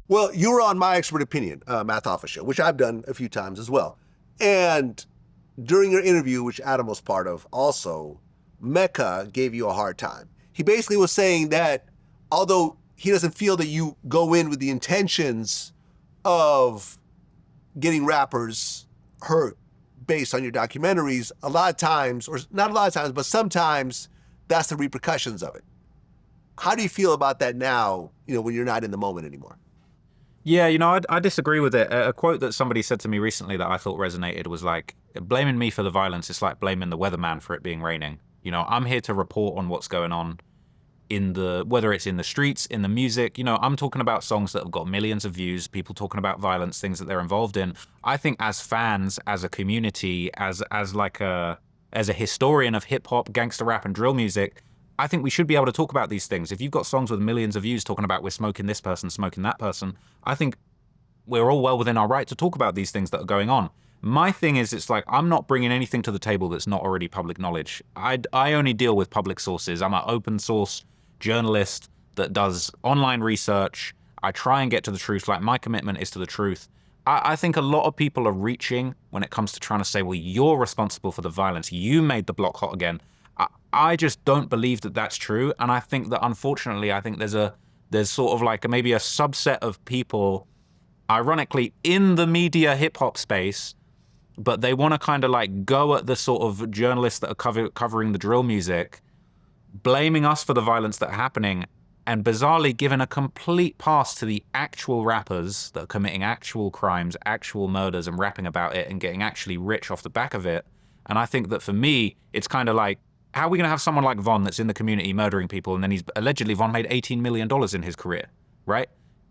Well, you were on My Expert Opinion, Math Office Show, which I've done a few times as well. And during your interview, which Adam was part of also, Mecca gave you a hard time. He basically was saying that although he doesn't feel that you go in with the intentions of getting rappers hurt based on your documentaries, a lot of times, or not a lot of times, but sometimes that's the repercussions of it. How do you feel about that now, when you're not in the moment anymore? Yeah, I disagree with it. A quote that somebody said to me recently that I thought resonated was like, blaming me for the violence is like blaming the weatherman for it being raining. I'm here to report on what's going on whether it's in the streets, in the music. I'm talking about songs that have got millions of views, people talking about violence, things that they're involved in. I think as fans, as a community, as a historian of hip hop, gangster rap, and drill music, I think we should be able to talk about these things. If you've got songs with millions of views talking about we're smoking this person, smoking that person, I think we're all well within our right to talk about these things that are going on. My thing is, it's like, I'm not bringing anything to the table that's not already public knowledge. I only deal with public sources. I'm an open source journalist that does online research. I try and get to the truth. Like, my commitment is to the truth. I think a lot of people are reaching when it comes to trying to say, well, you're responsible for the violence. You made the block hot again. I just don't believe that that's true. And I think that, unfortunately, there's sort of like maybe a subset of people, ironically, in the media hip hop space, but they want to kind of like go at the sort of journalists that are covering the drill music, blaming us for the violence that's happening, and bizarrely giving a complete pass to the actual rappers that are committing actual crimes, actual murders, and rapping about it and getting actually rich off the back of it. And I think that for me, it's kind of like, how are we going to have someone like Von that's in the community murdering people, and then Von made $18 million in his career, right?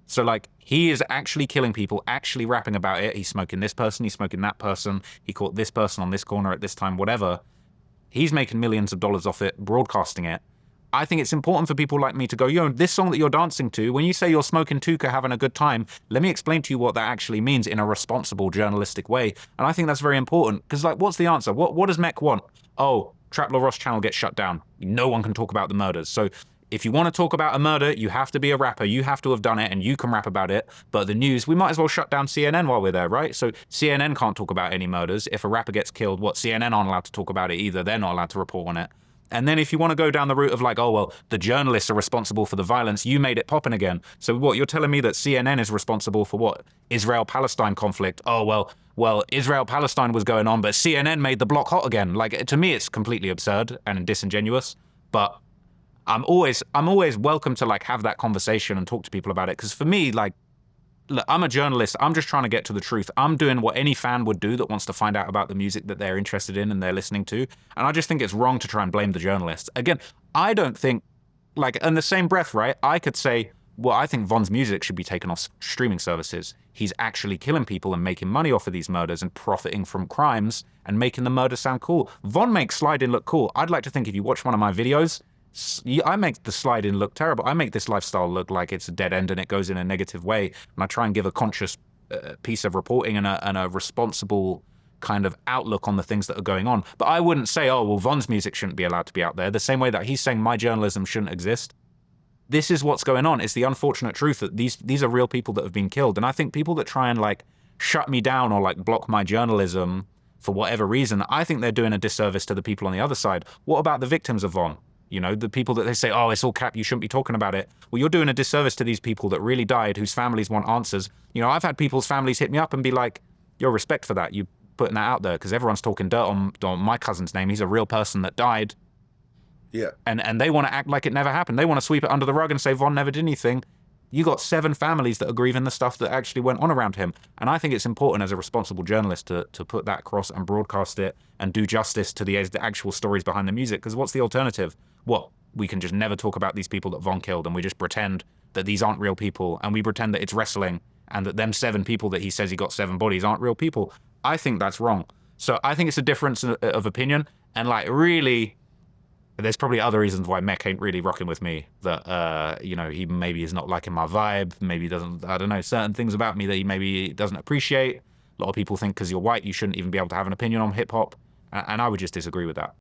So like, he is actually killing people, actually rapping about it. He's smoking this person, he's smoking that person, he caught this person on this corner at this time, whatever. He's making millions of dollars off it, broadcasting it. I think it's important for people like me to go, this song that you're dancing to, when you say you're smoking Tuka, having a good time, let me explain to you what that actually means in a responsible journalistic way. And I think that's very important, because like, what's the answer? What does Mech want? Oh, Trap La Roche channel gets shut down. No one can talk about the murders. So if you want to talk about a murder, you have to be a rapper. You have to have done it, and you can rap about it. But the news, we might as well shut down CNN while we're there, right? So CNN can't talk about any murders. If a rapper gets killed, CNN aren't allowed to talk about it either. They're not allowed to report on it. And then if you want to go down the route of like, oh, well, the journalists are responsible for the violence, you made it popping again. So what, you're telling me that CNN is responsible for what? Israel-Palestine conflict. Oh, well, Israel-Palestine was going on, but CNN made the block hot again. Like, to me, it's completely absurd and disingenuous. But I'm always welcome to like have that conversation and talk to people about it. Because for me, like, look, I'm a journalist. I'm just trying to get to the truth. I'm doing what any fan would do that wants to find out about the music that they're interested in and they're listening to. And I just think it's wrong to try and blame the journalists. Again, I don't think, like, in the same breath, right, I could say, well, I think Von's music should be taken off streaming services. He's actually killing people and making money off of these murders and profiting from crimes and making the murder sound cool. Von makes sliding look cool. I'd like to think if you watch one of my videos, I make the slide-in look terrible. I make this lifestyle look like it's a dead end and it goes in a negative way. And I try and give a conscious piece of reporting and a responsible kind of outlook on the things that are going on. But I wouldn't say, oh, well, Von's music shouldn't be allowed to be out there. The same way that he's saying my journalism shouldn't exist. This is what's going on. It's the unfortunate truth that these are real people that have been killed. And I think people that try and like shut me down or like block my journalism for whatever reason, I think they're doing a disservice to the people on the other side. What about the victims of Von? The people that they say, oh, it's all cap, you shouldn't be talking about it. Well, you're doing a disservice to these people that really died, whose families want answers. I've had people's families hit me up and be like, your respect for that, you putting that out there, because everyone's talking dirt on my cousin's name. He's a real person that died. Yeah. And they want to act like it never happened. They want to sweep it under the rug and say Von never did anything. You got 7 families that are grieving the stuff that actually went on around him. And I think it's important as a responsible journalist to put that across and broadcast it and do justice to the actual stories behind the music. Because what's the alternative? What? We can just never talk about these people that Von killed, and we just pretend that these aren't real people, and we pretend that it's wrestling, and that them 7 people that he says he got 7 bodies aren't real people. I think that's wrong. So I think it's a difference of opinion, and like, really, there's probably other reasons why Mech ain't really rocking with me. That, he maybe is not liking my vibe, maybe doesn't, I don't know, certain things about me that he maybe doesn't appreciate. A lot of people think because you're white, you shouldn't even be able to have an opinion on hip-hop, and I would just disagree with that.